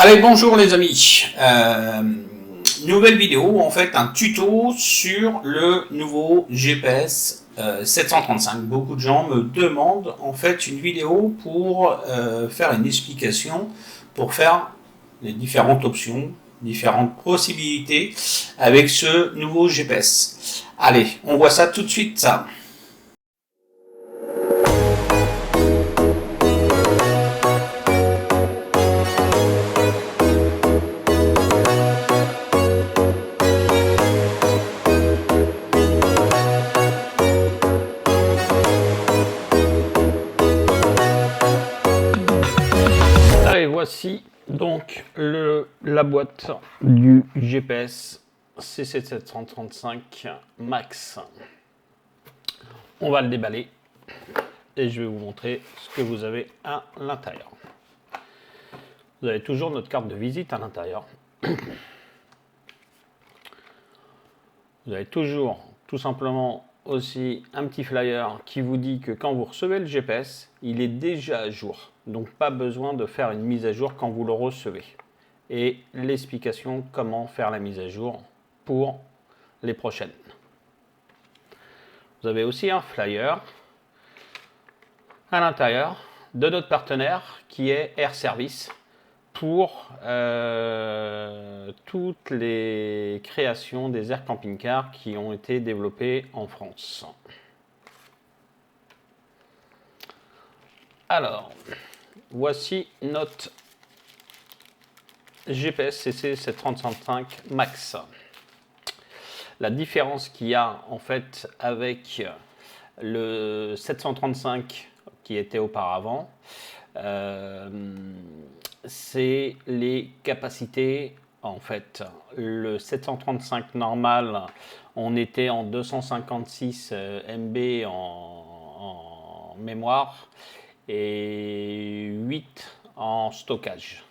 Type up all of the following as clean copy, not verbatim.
Allez, bonjour les amis. Nouvelle vidéo, en fait un tuto sur le nouveau GPS 735. Beaucoup de gens me demandent en fait une vidéo pour faire une explication, pour faire les différentes options, différentes possibilités avec ce nouveau GPS. Allez, on voit ça tout de suite ça. Allez, voici donc la boîte du GPS CC735 Max. On va le déballer et je vais vous montrer ce que vous avez à l'intérieur. Vous avez toujours notre carte de visite à l'intérieur. Vous avez toujours tout simplement aussi un petit flyer qui vous dit que quand vous recevez le GPS, il est déjà à jour. Donc pas besoin de faire une mise à jour quand vous le recevez. Et l'explication comment faire la mise à jour pour les prochaines. Vous avez aussi un flyer à l'intérieur de notre partenaire qui est Air Service pour toutes les créations des air camping-cars qui ont été développées en France. Alors, voici notre GPS CC 735 Max. La différence qu'il y a en fait avec le 735 qui était auparavant, c'est les capacités. En fait, le 735 normal, on était en 256 MB en mémoire et 8 en stockage.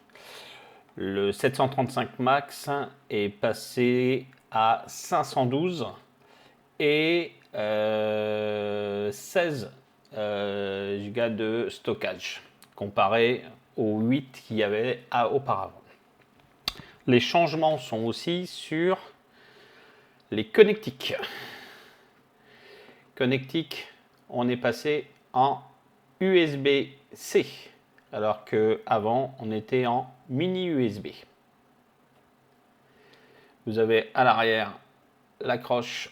Le 735 Max est passé à 512 et 16 Go de stockage comparé aux 8 qu'il y avait auparavant. Les changements sont aussi sur les connectiques. Connectique, on est passé en USB-C alors qu'avant on était en mini USB. Vous avez à l'arrière l'accroche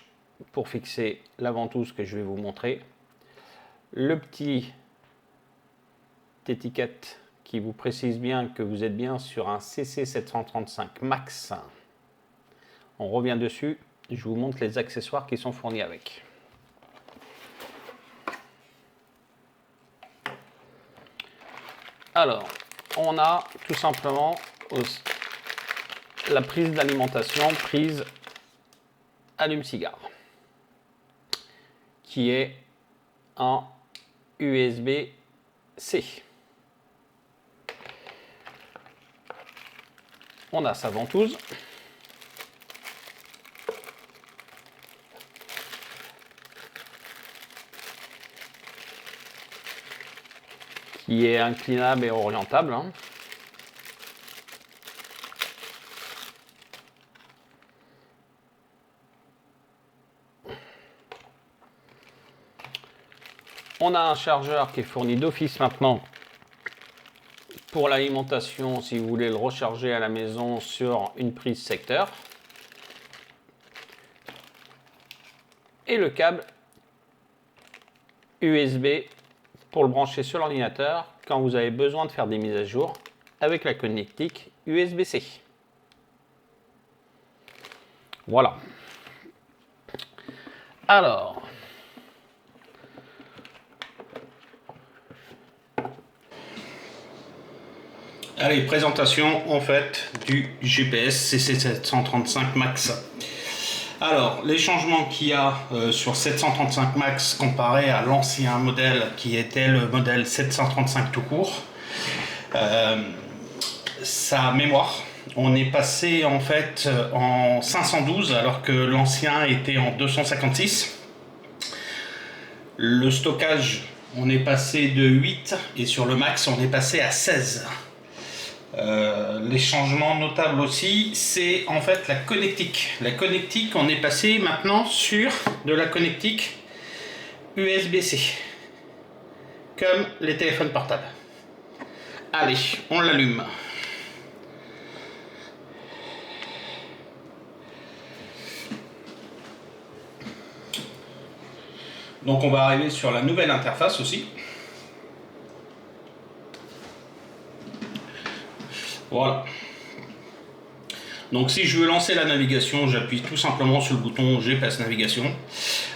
pour fixer la ventouse que je vais vous montrer. Le petit étiquette qui vous précise bien que vous êtes bien sur un CC735 Max. On revient dessus, je vous montre les accessoires qui sont fournis avec. Alors, on a tout simplement la prise d'alimentation, prise allume-cigare, qui est en USB-C. On a sa ventouse. Qui est inclinable et orientable. On a un chargeur qui est fourni d'office maintenant pour l'alimentation si vous voulez le recharger à la maison sur une prise secteur. Et le câble USB pour le brancher sur l'ordinateur quand vous avez besoin de faire des mises à jour avec la connectique USB-C. Voilà. Alors, allez, présentation en fait du GPS CC735 Max. Alors, les changements qu'il y a sur 735 Max comparé à l'ancien modèle qui était le modèle 735 tout court, sa mémoire, on est passé en fait en 512 alors que l'ancien était en 256. Le stockage, on est passé de 8 et sur le Max on est passé à 16. les changements notables aussi, c'est en fait la connectique. La connectique, on est passé maintenant sur de la connectique USB-C, comme les téléphones portables. Allez, on l'allume. Donc on va arriver sur la nouvelle interface aussi. Voilà. Donc si je veux lancer la navigation, j'appuie tout simplement sur le bouton GPS navigation.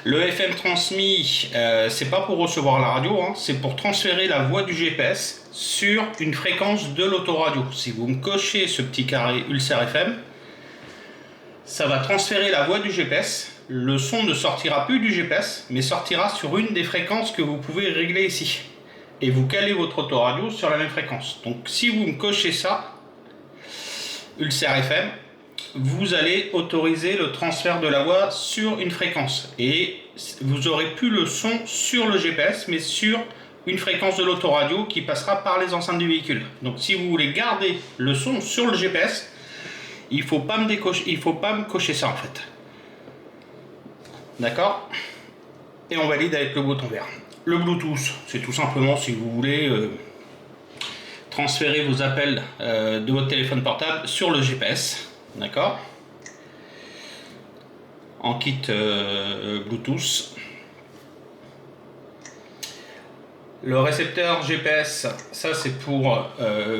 Le FM transmis, c'est pas pour recevoir la radio, hein, c'est pour transférer la voix du GPS sur une fréquence de l'autoradio. Si vous me cochez ce petit carré Ulcer FM, ça va transférer la voix du GPS. Le son ne sortira plus du GPS, mais sortira sur une des fréquences que vous pouvez régler ici. Et vous calez votre autoradio sur la même fréquence. Donc si vous me cochez ça, Ulcer FM, vous allez autoriser le transfert de la voix sur une fréquence. Et vous aurez plus le son sur le GPS, mais sur une fréquence de l'autoradio qui passera par les enceintes du véhicule. Donc si vous voulez garder le son sur le GPS, il ne faut pas me cocher ça en fait. D'accord? Et on valide avec le bouton vert. Le Bluetooth, c'est tout simplement si vous voulez transférer vos appels de votre téléphone portable sur le GPS. D'accord? En kit Bluetooth. Le récepteur GPS, ça c'est pour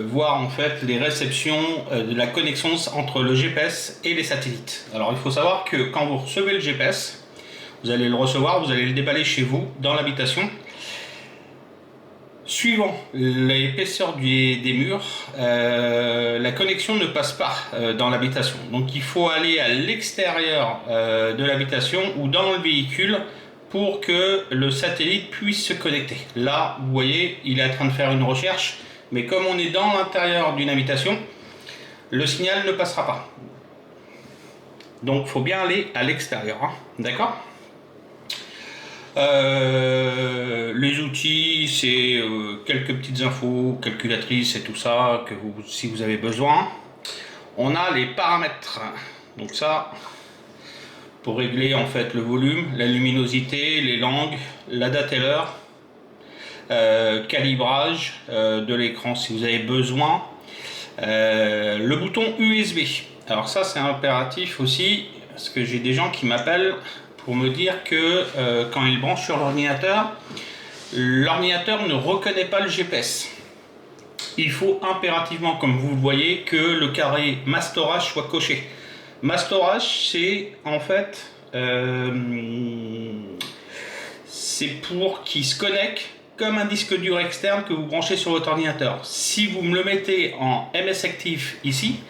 voir en fait les réceptions de la connexion entre le GPS et les satellites. Alors il faut savoir que quand vous recevez le GPS, vous allez le recevoir, vous allez le déballer chez vous, dans l'habitation. Suivant l'épaisseur des murs, la connexion ne passe pas dans l'habitation. Donc il faut aller à l'extérieur de l'habitation ou dans le véhicule pour que le satellite puisse se connecter. Là, vous voyez, il est en train de faire une recherche, mais comme on est dans l'intérieur d'une habitation, le signal ne passera pas. Donc il faut bien aller à l'extérieur, hein, d'accord ? Les outils, c'est quelques petites infos, calculatrices et tout ça, que si vous avez besoin. On a les paramètres, donc ça, pour régler en fait le volume, la luminosité, les langues, la date et l'heure, calibrage de l'écran si vous avez besoin, le bouton USB. Alors ça c'est impératif aussi, parce que j'ai des gens qui m'appellent pour me dire que quand ils branchent sur l'ordinateur ne reconnaît pas le GPS. Il faut impérativement, comme vous le voyez, que le carré Mastorage soit coché. Mastorage, c'est en fait c'est pour qu'il se connecte comme un disque dur externe que vous branchez sur votre ordinateur. Si vous me le mettez en MS Active ici,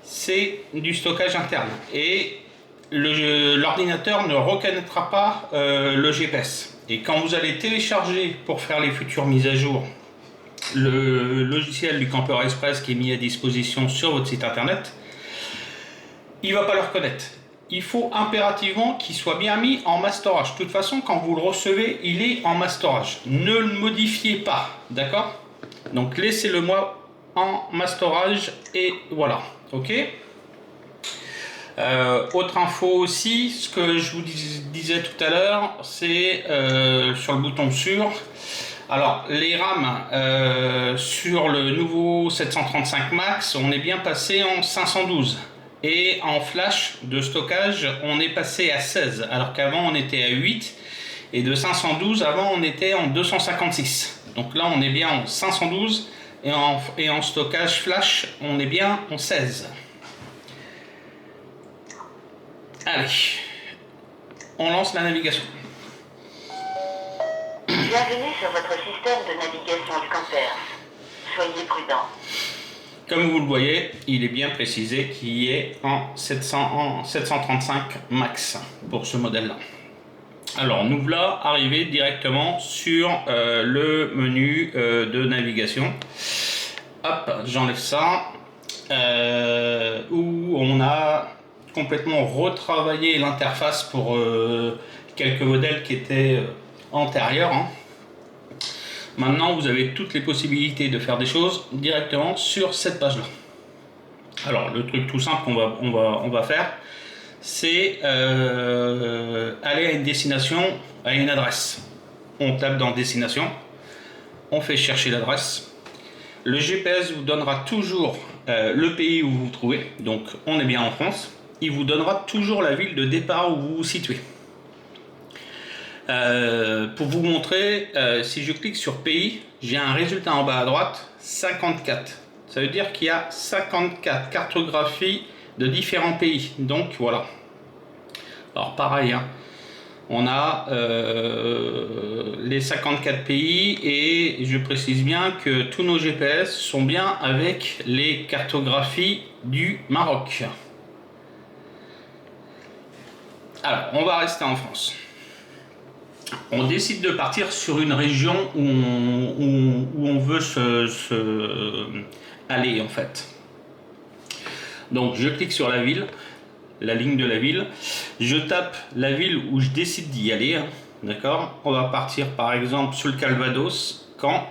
c'est du stockage interne et l'ordinateur ne reconnaîtra pas le GPS. Et quand vous allez télécharger pour faire les futures mises à jour le logiciel du Camper Express qui est mis à disposition sur votre site internet, il ne va pas le reconnaître. Il faut impérativement qu'il soit bien mis en Mastorage. De toute façon, quand vous le recevez, il est en Mastorage. Ne le modifiez pas, d'accord? Donc laissez-le moi en Mastorage et voilà, ok? Autre info aussi, ce que je vous disais tout à l'heure, c'est sur le bouton sur. Alors les RAM sur le nouveau 735 Max, on est bien passé en 512. Et en flash de stockage, on est passé à 16, alors qu'avant on était à 8. Et de 512, avant on était en 256. Donc là on est bien en 512 et en stockage flash, on est bien en 16. Allez, on lance la navigation. Bienvenue sur votre système de navigation du camper. Soyez prudent. Comme vous le voyez, il est bien précisé qu'il est en 735 Max pour ce modèle-là. Alors, nous voilà arrivés directement sur le menu de navigation. Hop, j'enlève ça. Où on a complètement retravaillé l'interface pour quelques modèles qui étaient antérieurs. Hein. Maintenant, vous avez toutes les possibilités de faire des choses directement sur cette page-là. Alors le truc tout simple qu'on va faire, c'est aller à une destination, à une adresse. On tape dans destination, on fait chercher l'adresse. Le GPS vous donnera toujours le pays où vous vous trouvez, donc on est bien en France. Il vous donnera toujours la ville de départ où vous vous situez. Pour vous montrer, si je clique sur pays, j'ai un résultat en bas à droite, 54. Ça veut dire qu'il y a 54 cartographies de différents pays. Donc voilà. Alors pareil, hein, on a les 54 pays et je précise bien que tous nos GPS sont bien avec les cartographies du Maroc. Alors, on va rester en France. On décide de partir sur une région où on veut aller en fait. Donc je clique sur la ville, la ligne de la ville, je tape la ville où je décide d'y aller, hein, d'accord. On va partir par exemple sur le Calvados, Caen.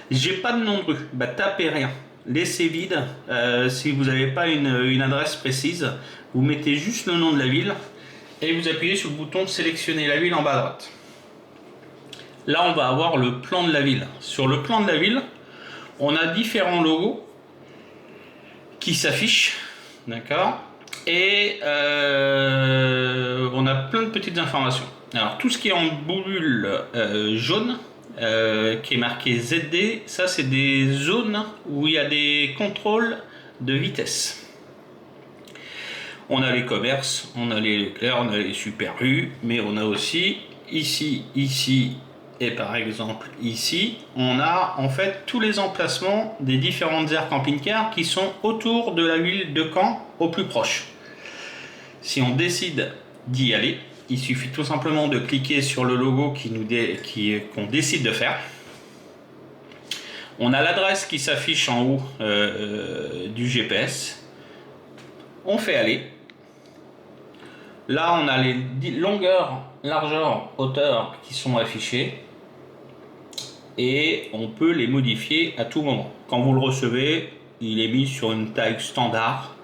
J'ai pas de nom de rue, bah tapez rien, laissez vide. Si vous n'avez pas une adresse précise, vous mettez juste le nom de la ville et vous appuyez sur le bouton sélectionner la ville en bas à droite. Là on va avoir le plan de la ville. Sur le plan de la ville, on a différents logos qui s'affichent, d'accord, et on a plein de petites informations. Alors tout ce qui est en boule jaune, qui est marqué ZD, ça c'est des zones où il y a des contrôles de vitesse. On a les commerces, on a les Leclerc, on a les Super U, mais on a aussi ici, ici et par exemple ici, on a en fait tous les emplacements des différentes aires camping-car qui sont autour de la ville de Caen au plus proche. Si on décide d'y aller, il suffit tout simplement de cliquer sur le logo qu'on décide de faire. On a l'adresse qui s'affiche en haut du GPS. On fait aller. Là, on a les longueurs, largeurs, hauteurs qui sont affichées. Et on peut les modifier à tout moment. Quand vous le recevez, il est mis sur une taille standard.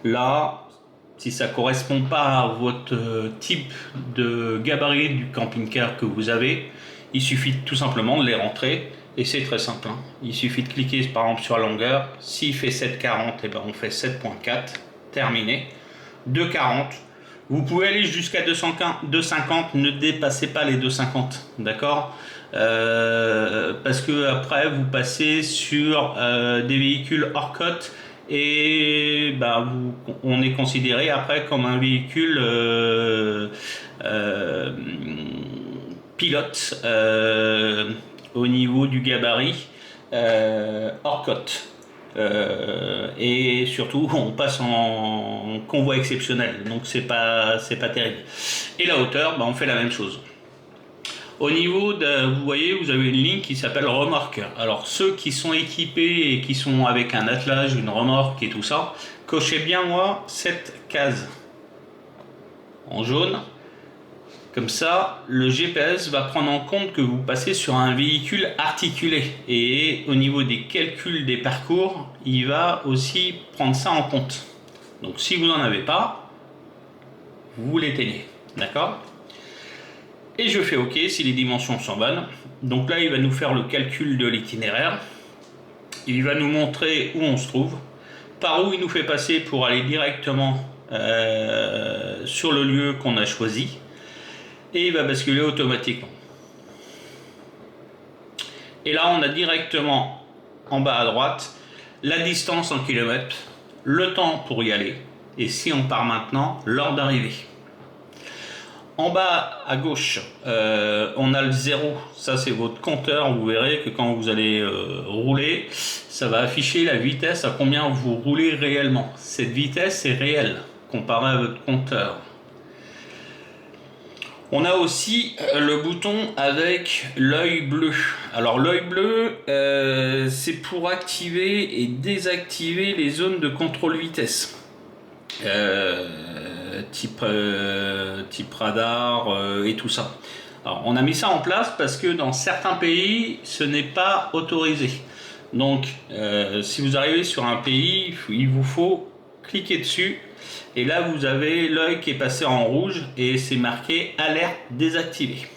Là, si ça ne correspond pas à votre type de gabarit du camping-car que vous avez, il suffit tout simplement de les rentrer. Et c'est très simple, hein. Il suffit de cliquer par exemple sur la longueur. S'il fait 7,40, et ben on fait 7,4. Terminé. 2,40. Vous pouvez aller jusqu'à 2,50. Ne dépassez pas les 2,50. D'accord, parce que après vous passez sur des véhicules hors cote et bah, on est considéré après comme un véhicule pilote au niveau du gabarit hors cote. Et surtout on passe en convoi exceptionnel, donc c'est pas terrible. Et la hauteur, bah, on fait la même chose. Au niveau de, vous voyez, vous avez une ligne qui s'appelle remorque. Alors ceux qui sont équipés et qui sont avec un attelage, une remorque et tout ça, cochez bien moi cette case en jaune. Comme ça, le GPS va prendre en compte que vous passez sur un véhicule articulé. Et au niveau des calculs des parcours, il va aussi prendre ça en compte. Donc si vous n'en avez pas, vous l'éteignez. D'accord ? Et je fais OK si les dimensions sont bonnes. Donc là, il va nous faire le calcul de l'itinéraire. Il va nous montrer où on se trouve, par où il nous fait passer pour aller directement sur le lieu qu'on a choisi. Et il va basculer automatiquement. Et là, on a directement en bas à droite la distance en kilomètres, le temps pour y aller. Et si on part maintenant, l'heure d'arrivée. En bas à gauche, on a le 0, ça c'est votre compteur. Vous verrez que quand vous allez rouler, ça va afficher la vitesse à combien vous roulez réellement. Cette vitesse est réelle comparée à votre compteur. On a aussi le bouton avec l'œil bleu. Alors l'œil bleu, c'est pour activer et désactiver les zones de contrôle vitesse. Type radar et tout ça. Alors on a mis ça en place parce que dans certains pays ce n'est pas autorisé. Donc, si vous arrivez sur un pays, il vous faut cliquer dessus. Et là, vous avez l'œil qui est passé en rouge et c'est marqué alerte désactivée.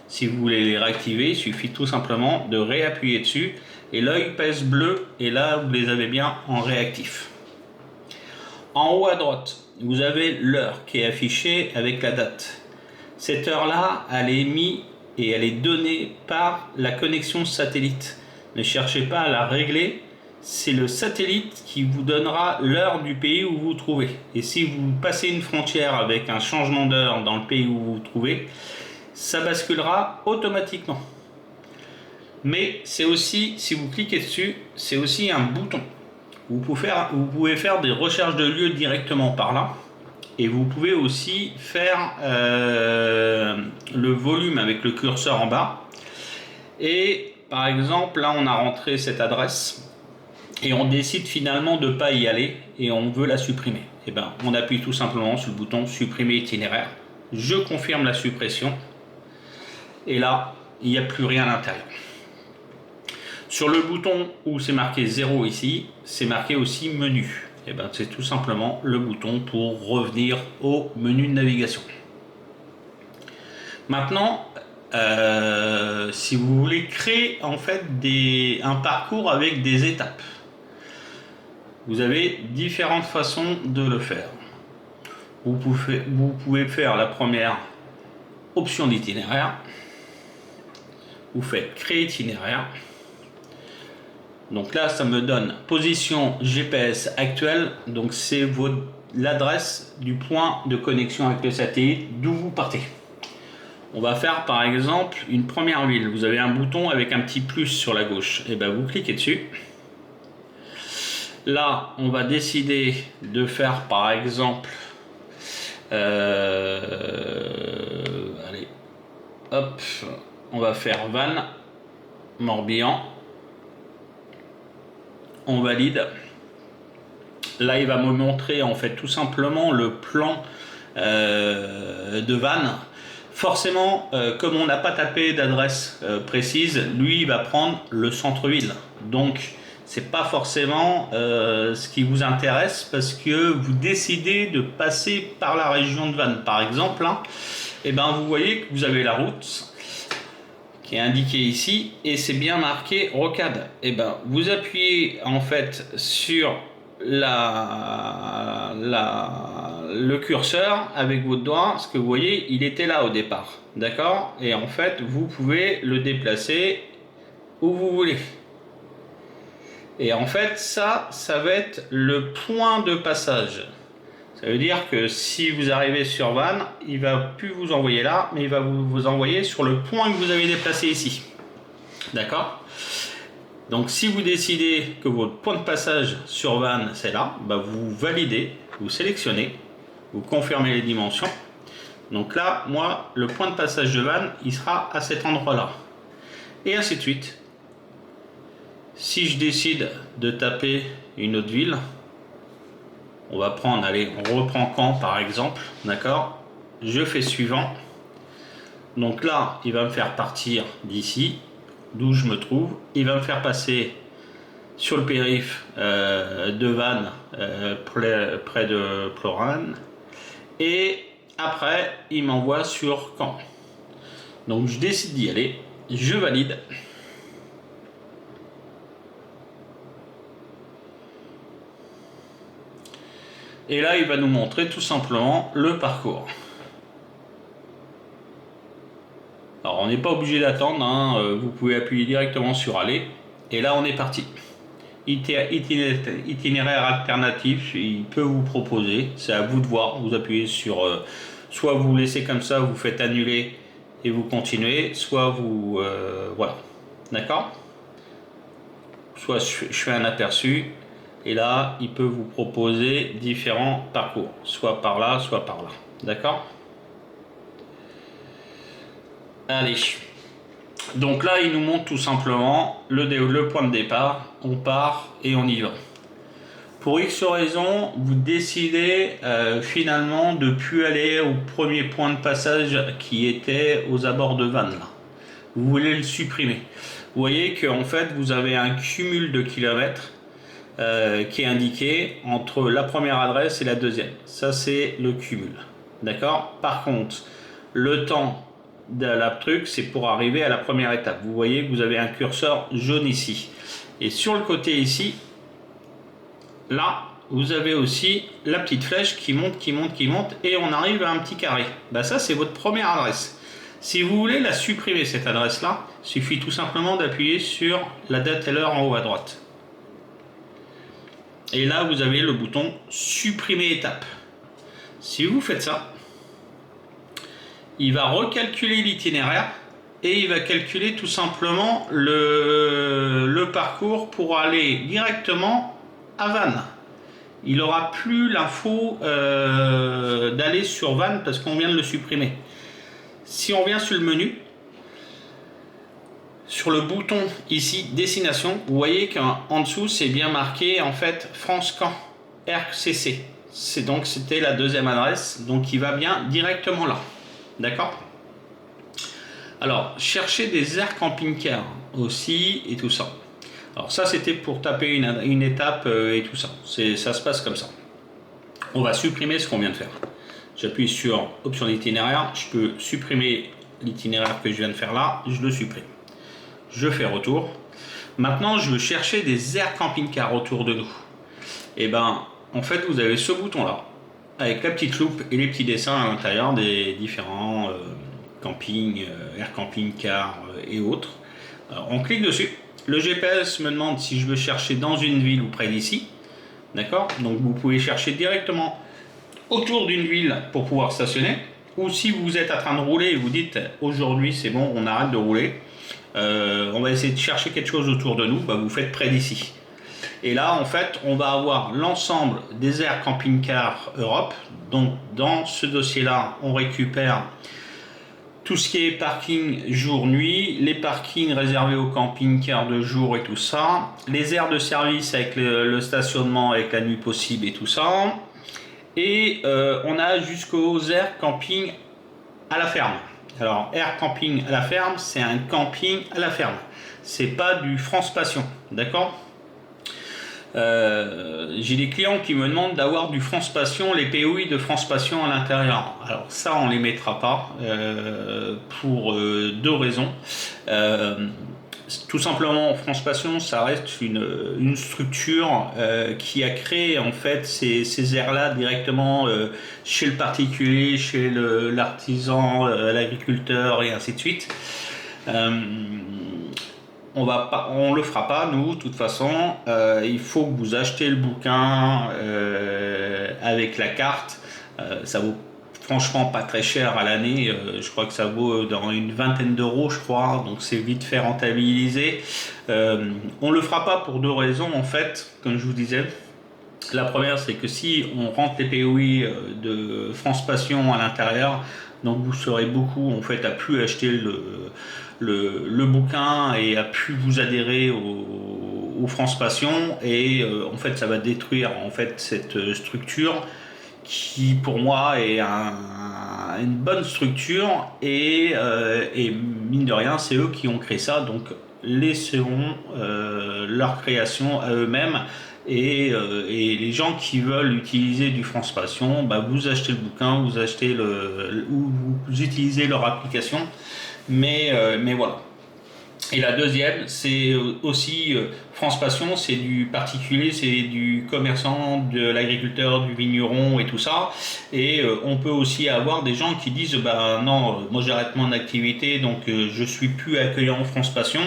Si vous voulez les réactiver, il suffit tout simplement de réappuyer dessus et l'œil pèse bleu et là, vous les avez bien en réactif. En haut à droite, vous avez l'heure qui est affichée avec la date. Cette heure-là, elle est émise et elle est donnée par la connexion satellite. Ne cherchez pas à la régler, c'est le satellite qui vous donnera l'heure du pays où vous vous trouvez. Et si vous passez une frontière avec un changement d'heure dans le pays où vous vous trouvez, ça basculera automatiquement. Mais c'est aussi, si vous cliquez dessus, c'est aussi un bouton. Vous pouvez faire des recherches de lieux directement par là. Et vous pouvez aussi faire le volume avec le curseur en bas. Et par exemple, là on a rentré cette adresse et on décide finalement de ne pas y aller et on veut la supprimer. Et ben, on appuie tout simplement sur le bouton supprimer itinéraire. Je confirme la suppression. Et là, il n'y a plus rien à l'intérieur. Sur le bouton où c'est marqué 0 ici, c'est marqué aussi menu. Et ben, c'est tout simplement le bouton pour revenir au menu de navigation. Maintenant, si vous voulez créer en fait un parcours avec des étapes, vous avez différentes façons de le faire. Vous pouvez faire la première option d'itinéraire. Vous faites créer itinéraire. Donc là, ça me donne position GPS actuelle. Donc c'est l'adresse du point de connexion avec le satellite d'où vous partez. On va faire par exemple une première ville. Vous avez un bouton avec un petit plus sur la gauche. Et ben vous cliquez dessus. Là, on va décider de faire par exemple, allez, hop, on va faire Vannes, Morbihan. On valide. Là, il va me montrer en fait tout simplement le plan de Vannes. Forcément, comme on n'a pas tapé d'adresse précise, lui, il va prendre le centre-ville. Donc, c'est pas forcément ce qui vous intéresse parce que vous décidez de passer par la région de Vannes, par exemple. Hein, et ben, vous voyez que vous avez la route qui est indiqué ici et c'est bien marqué rocade. Et ben vous appuyez en fait sur le curseur avec votre doigt, parce que vous voyez il était là au départ, d'accord, et en fait vous pouvez le déplacer où vous voulez. Et en fait ça va être le point de passage. Ça veut dire que si vous arrivez sur Vannes, il ne va plus vous envoyer là, mais il va vous envoyer sur le point que vous avez déplacé ici. D'accord? Donc si vous décidez que votre point de passage sur Vannes, c'est là, bah vous validez, vous sélectionnez, vous confirmez les dimensions. Donc là, moi, le point de passage de Vannes, il sera à cet endroit-là. Et ainsi de suite. Si je décide de taper une autre ville, on va prendre, allez, on reprend Caen par exemple, d'accord? Je fais suivant. Donc là, il va me faire partir d'ici, d'où je me trouve. Il va me faire passer sur le périph' de Vannes, près de Ploran. Et après, il m'envoie sur Caen. Donc je décide d'y aller, je valide. Et là, il va nous montrer tout simplement le parcours. Alors, on n'est pas obligé d'attendre, hein. Vous pouvez appuyer directement sur aller. Et là, on est parti. Itinéraire alternatif, il peut vous proposer. C'est à vous de voir. Vous appuyez sur... soit vous laissez comme ça, vous faites annuler et vous continuez. Soit vous... voilà. D'accord? Soit je fais un aperçu. Et là, il peut vous proposer différents parcours, soit par là, soit par là. D'accord? Allez. Donc là, il nous montre tout simplement le point de départ. On part et on y va. Pour X raisons, vous décidez finalement de ne plus aller au premier point de passage qui était aux abords de Vannes. Là. Vous voulez le supprimer. vous voyez qu'en fait vous avez un cumul de kilomètres qui est indiqué entre la première adresse et la deuxième. Ça c'est le cumul. D'accord. Par contre, le temps de la truc, c'est pour arriver à la première étape. Vous voyez que vous avez un curseur jaune ici. Et sur le côté ici, là, vous avez aussi la petite flèche qui monte, qui monte, qui monte, et on arrive à un petit carré. Bah ça, c'est votre première adresse. Si vous voulez la supprimer, cette adresse-là, il suffit tout simplement d'appuyer sur la date et l'heure en haut à droite. Et là, vous avez le bouton supprimer étape. Si vous faites ça, il va recalculer l'itinéraire et il va calculer tout simplement le parcours pour aller directement à Vannes. Il n'aura plus l'info d'aller sur Vannes parce qu'on vient de le supprimer. Si on vient sur le menu, sur le bouton ici destination, vous voyez qu'en dessous c'est bien marqué en fait France-Caen RCC. C'était la deuxième adresse, donc il va bien directement là. D'accord. Alors, chercher des aires camping-car aussi et tout ça. Alors ça, c'était pour taper une étape et tout ça. Ça se passe comme ça. On va supprimer ce qu'on vient de faire. J'appuie sur option d'itinéraire. Je peux supprimer l'itinéraire que je viens de faire là. Je le supprime. Je fais retour. Maintenant, je veux chercher des aires camping-car autour de nous. Et ben, en fait, vous avez ce bouton-là, avec la petite loupe et les petits dessins à l'intérieur des différents camping, air camping, car et autres. Alors, on clique dessus. Le GPS me demande si je veux chercher dans une ville ou près d'ici. D'accord. Donc vous pouvez chercher directement autour d'une ville pour pouvoir stationner. Ou si vous êtes en train de rouler et vous dites aujourd'hui c'est bon, on arrête de rouler. On va essayer de chercher quelque chose autour de nous. Bah, vous faites près d'ici. Et là, en fait, on va avoir l'ensemble des aires camping-car Europe. Donc, dans ce dossier-là, on récupère tout ce qui est parking jour-nuit, les parkings réservés aux camping-car de jour et tout ça, les aires de service avec le stationnement avec la nuit possible et tout ça. Et on a jusqu'aux aires camping à la ferme. Alors, air camping à la ferme, c'est un camping à la ferme. C'est pas du France Passion, d'accord ? J'ai des clients qui me demandent d'avoir du France Passion, les POI de France Passion à l'intérieur. Alors ça, on les mettra pas pour deux raisons. Tout simplement, France Passion, ça reste une structure qui a créé en fait ces aires-là directement chez le particulier, chez l'artisan, l'agriculteur et ainsi de suite. On le fera pas, nous, de toute façon. Il faut que vous achetez le bouquin avec la carte. Ça vaut franchement pas très cher à l'année. Je crois que ça vaut dans une vingtaine d'euros, je crois. Donc c'est vite fait rentabiliser. On le fera pas pour deux raisons, en fait, comme je vous disais. La première, c'est que si on rentre les POI de France Passion à l'intérieur, donc vous serez beaucoup en fait à plus acheter le bouquin et à plus vous adhérer au France Passion, et en fait ça va détruire en fait cette structure qui pour moi est une bonne structure, et mine de rien c'est eux qui ont créé ça, donc laisseront leur création à eux-mêmes. Et les gens qui veulent utiliser du France Passion, bah vous achetez le bouquin, vous achetez ou vous utilisez leur application, mais voilà. Et la deuxième, c'est aussi France Passion, c'est du particulier, c'est du commerçant, de l'agriculteur, du vigneron et tout ça. Et on peut aussi avoir des gens qui disent bah non, moi j'arrête mon activité, donc je suis plus accueillant France Passion.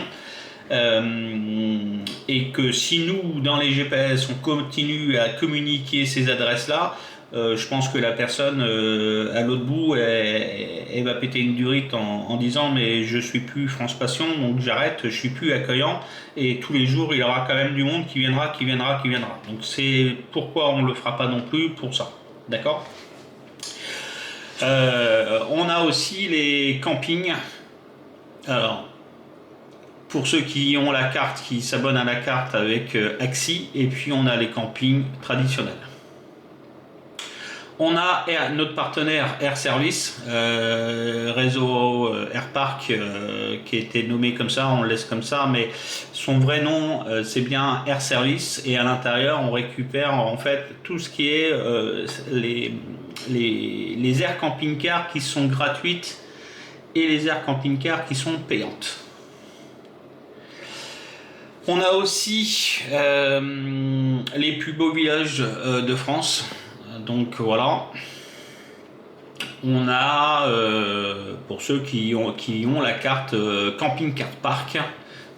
Et que si nous dans les GPS on continue à communiquer ces adresses là, je pense que la personne à l'autre bout elle va péter une durite en disant mais je suis plus France Passion, donc j'arrête, je suis plus accueillant, et tous les jours il y aura quand même du monde qui viendra. Donc c'est pourquoi on le fera pas non plus pour ça, d'accord. On a aussi les campings. Alors pour ceux qui ont la carte, qui s'abonnent à la carte avec Axi, et puis on a les campings traditionnels. On a notre partenaire Air Service, réseau Air Park, qui a été nommé comme ça, on le laisse comme ça, mais son vrai nom c'est bien Air Service, et à l'intérieur on récupère en fait tout ce qui est les aires camping-cars qui sont gratuites et les aires camping-cars qui sont payantes. On a aussi les plus beaux villages de France. Donc voilà, on a pour ceux qui ont la carte Camping Car Park,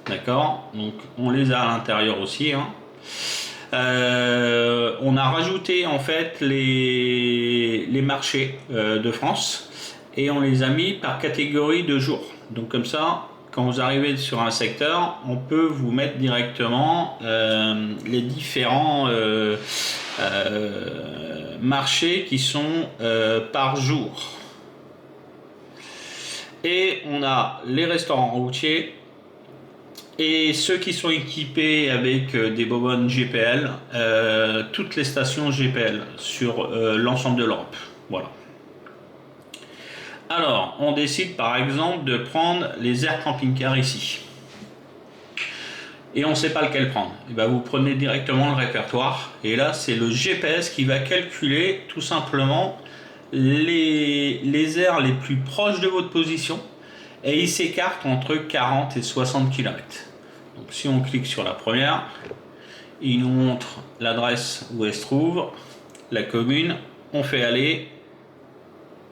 d'accord, donc on les a à l'intérieur aussi, hein. On a rajouté en fait les marchés de France et on les a mis par catégorie de jours. Donc comme ça, quand vous arrivez sur un secteur, on peut vous mettre directement les différents marchés qui sont par jour. Et on a les restaurants routiers et ceux qui sont équipés avec des bonbonnes GPL, toutes les stations GPL sur l'ensemble de l'Europe. Voilà. Alors, on décide par exemple de prendre les aires camping-car ici. Et on ne sait pas lequel prendre. Et ben vous prenez directement le répertoire. Et là, c'est le GPS qui va calculer tout simplement les aires les plus proches de votre position. Et il s'écarte entre 40 et 60 km. Donc si on clique sur la première, il nous montre l'adresse où elle se trouve, la commune. On fait aller.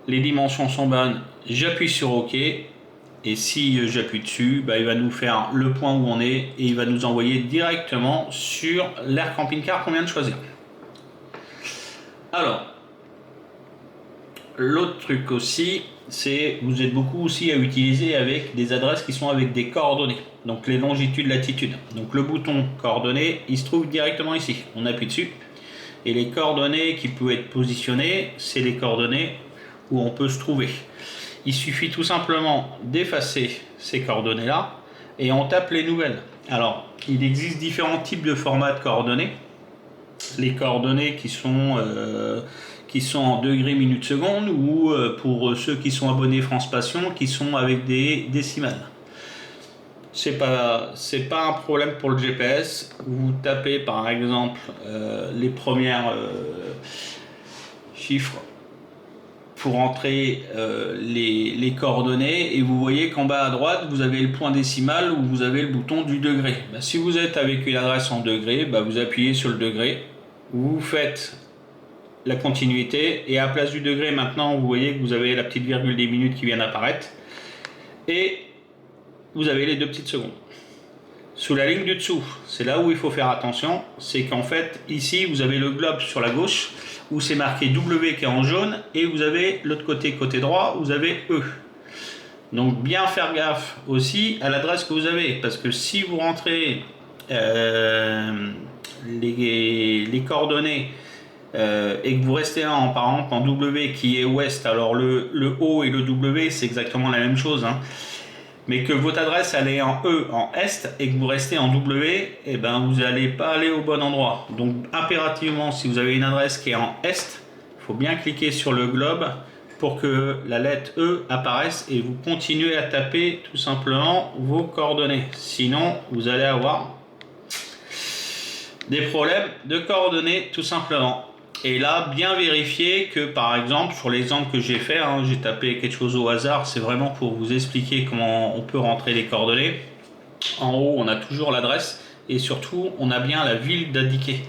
Les dimensions sont bonnes. J'appuie sur OK. Et si j'appuie dessus, bah, il va nous faire le point où on est et il va nous envoyer directement sur l'aire camping-car qu'on vient de choisir. Alors, l'autre truc aussi, c'est vous êtes beaucoup aussi à utiliser avec des adresses qui sont avec des coordonnées. Donc les longitudes, latitudes. Donc le bouton coordonnées, il se trouve directement ici. On appuie dessus. Et les coordonnées qui peuvent être positionnées, c'est les coordonnées où on peut se trouver. Il suffit tout simplement d'effacer ces coordonnées-là et on tape les nouvelles. Alors, il existe différents types de formats de coordonnées. Les coordonnées qui sont en degrés, minutes, secondes, ou pour ceux qui sont abonnés France Passion, qui sont avec des décimales. C'est pas un problème pour le GPS. Vous tapez par exemple les premières chiffres pour entrer les coordonnées et vous voyez qu'en bas à droite vous avez le point décimal où vous avez le bouton du degré. Bah, si vous êtes avec une adresse en degrés, bah, vous appuyez sur le degré, vous faites la continuité et à la place du degré maintenant vous voyez que vous avez la petite virgule des minutes qui vient d'apparaître et vous avez les 2 petites secondes. Sous la ligne du dessous, c'est là où il faut faire attention, c'est qu'en fait ici vous avez le globe sur la gauche où c'est marqué W qui est en jaune et vous avez l'autre côté droit, vous avez E. Donc bien faire gaffe aussi à l'adresse que vous avez parce que si vous rentrez les coordonnées et que vous restez en par exemple en W qui est ouest, alors le O et le W c'est exactement la même chose, hein. Mais que votre adresse elle est en E, en Est, et que vous restez en W, et ben vous n'allez pas aller au bon endroit. Donc impérativement, si vous avez une adresse qui est en Est, il faut bien cliquer sur le globe pour que la lettre E apparaisse et vous continuez à taper tout simplement vos coordonnées. Sinon, vous allez avoir des problèmes de coordonnées tout simplement. Et là, bien vérifier que par exemple, sur l'exemple que j'ai fait, hein, j'ai tapé quelque chose au hasard, c'est vraiment pour vous expliquer comment on peut rentrer les coordonnées. En haut, on a toujours l'adresse et surtout, on a bien la ville d'indiquer.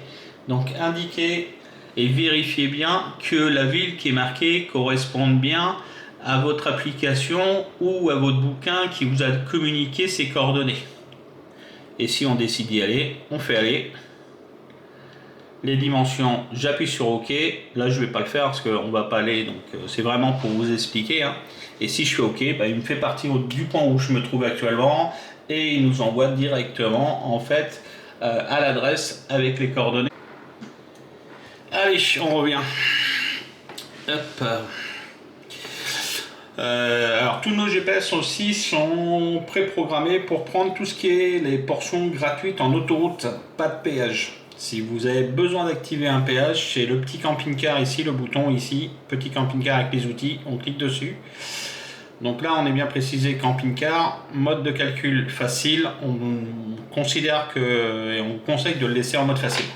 Donc, indiquez et vérifiez bien que la ville qui est marquée corresponde bien à votre application ou à votre bouquin qui vous a communiqué ces coordonnées. Et si on décide d'y aller, on fait aller. Les dimensions, j'appuie sur OK. Là, je vais pas le faire parce qu'on va pas aller. Donc, c'est vraiment pour vous expliquer, hein. Et si je fais OK, bah, il me fait partie du point où je me trouve actuellement et il nous envoie directement en fait à l'adresse avec les coordonnées. Allez, on revient. Hop. Alors tous nos GPS aussi sont préprogrammés pour prendre tout ce qui est les portions gratuites en autoroute, pas de péage. Si vous avez besoin d'activer un péage, c'est le petit camping-car ici, le bouton ici, petit camping-car avec les outils, on clique dessus. Donc là, on est bien précisé camping-car, mode de calcul facile, on considère que, et on conseille de le laisser en mode facile.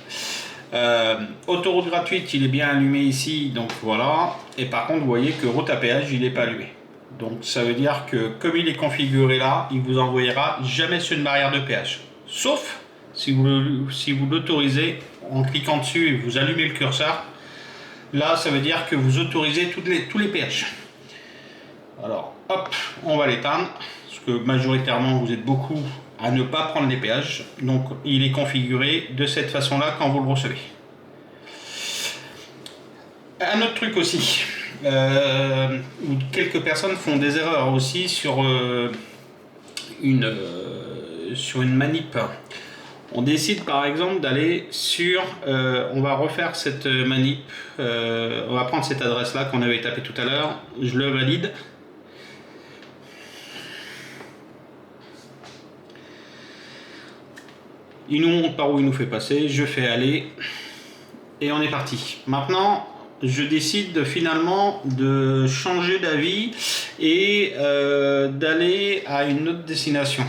Autoroute gratuite, il est bien allumé ici, donc voilà. Et par contre, vous voyez que route à péage, il n'est pas allumé. Donc ça veut dire que comme il est configuré là, il vous envoyera jamais sur une barrière de péage. Sauf si vous l'autorisez en cliquant dessus et vous allumez le curseur. Là, ça veut dire que vous autorisez tous les péages. Alors, hop, on va l'éteindre. Parce que majoritairement, vous êtes beaucoup à ne pas prendre les péages. Donc, il est configuré de cette façon-là quand vous le recevez. Un autre truc aussi. Où quelques personnes font des erreurs aussi sur une manip. On décide par exemple d'aller sur, on va refaire cette manip, on va prendre cette adresse là qu'on avait tapé tout à l'heure, je le valide. Il nous montre par où il nous fait passer, je fais aller et on est parti. Maintenant, je décide finalement de changer d'avis et d'aller à une autre destination.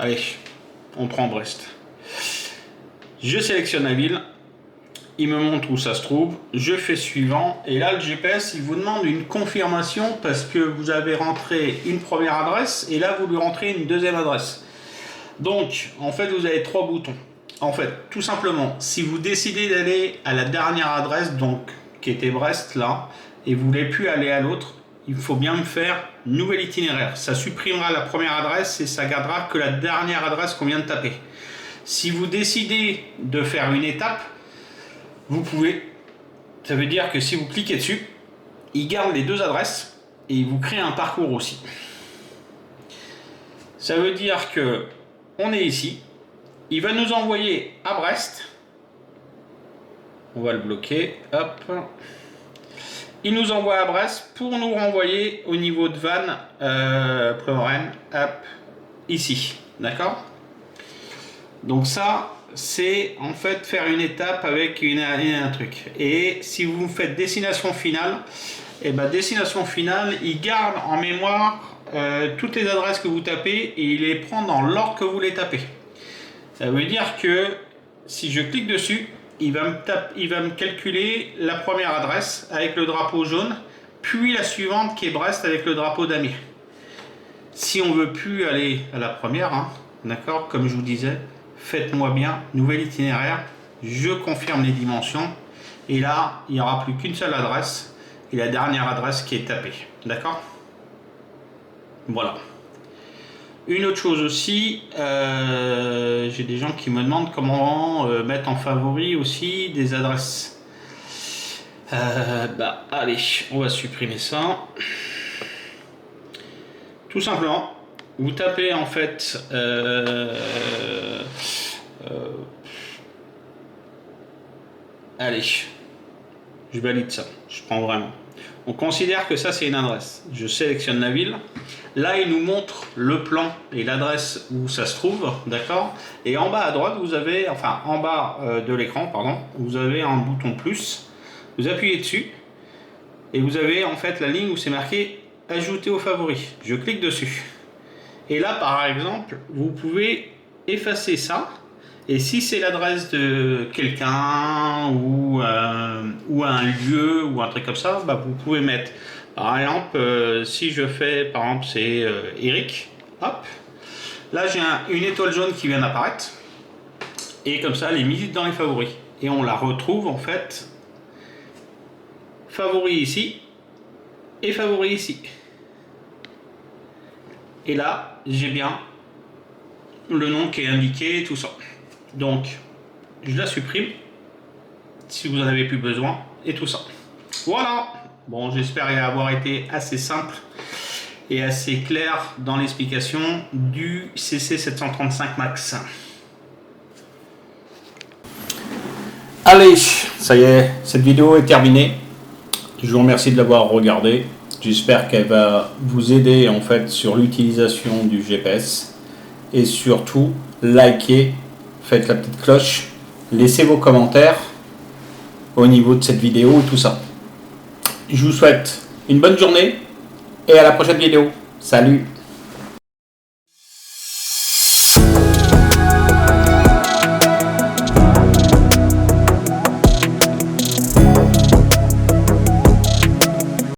Allez, on prend Brest. Je sélectionne la ville, il me montre où ça se trouve, je fais suivant, et là le GPS il vous demande une confirmation parce que vous avez rentré une première adresse et là vous lui rentrez une deuxième adresse. Donc en fait vous avez 3 boutons. En fait, tout simplement, si vous décidez d'aller à la dernière adresse, donc qui était Brest là, et vous voulez plus aller à l'autre, il faut bien me faire nouvel itinéraire. Ça supprimera la première adresse et ça gardera que la dernière adresse qu'on vient de taper. Si vous décidez de faire une étape, vous pouvez. Ça veut dire que si vous cliquez dessus, il garde les 2 adresses et il vous crée un parcours aussi. Ça veut dire que on est ici. Il va nous envoyer à Brest. On va le bloquer. Hop. Il nous envoie à Brest pour nous renvoyer au niveau de Vannes, Pleuren, hop, ici. D'accord? Donc ça, c'est en fait faire une étape avec un truc. Et si vous faites destination finale, et ben destination finale, il garde en mémoire toutes les adresses que vous tapez et il les prend dans l'ordre que vous les tapez. Ça veut dire que si je clique dessus, il va me calculer la première adresse avec le drapeau jaune, puis la suivante qui est Brest avec le drapeau d'Amir. Si on veut plus aller à la première, hein, d'accord, comme je vous disais, faites-moi bien, nouvel itinéraire, je confirme les dimensions, et là, il n'y aura plus qu'une seule adresse, et la dernière adresse qui est tapée, d'accord? Voilà. Une autre chose aussi, j'ai des gens qui me demandent comment mettre en favori aussi des adresses. Allez, on va supprimer ça. Tout simplement, vous tapez en fait allez, je valide ça, je prends vraiment. On considère que ça c'est une adresse. Je sélectionne la ville. Là, il nous montre le plan et l'adresse où ça se trouve, d'accord? Et en bas à droite, vous avez, enfin en bas de l'écran, pardon, vous avez un bouton plus. Vous appuyez dessus et vous avez en fait la ligne où c'est marqué ajouter aux favoris. Je clique dessus. Et là, par exemple, vous pouvez effacer ça. Et si c'est l'adresse de quelqu'un ou un lieu ou un truc comme ça, bah, vous pouvez mettre, par exemple, si je fais, par exemple, c'est Eric, hop, là j'ai une étoile jaune qui vient d'apparaître, et comme ça elle est mise dans les favoris. Et on la retrouve en fait, favoris ici, et favoris ici. Et là, j'ai bien le nom qui est indiqué et tout ça. Donc, je la supprime si vous n'en avez plus besoin et tout ça. Voilà. Bon, j'espère avoir été assez simple et assez clair dans l'explication du CC735 Max. Allez, ça y est, cette vidéo est terminée. Je vous remercie de l'avoir regardée. J'espère qu'elle va vous aider en fait sur l'utilisation du GPS. Et surtout, likez, faites la petite cloche, laissez vos commentaires au niveau de cette vidéo et tout ça. Je vous souhaite une bonne journée et à la prochaine vidéo. Salut!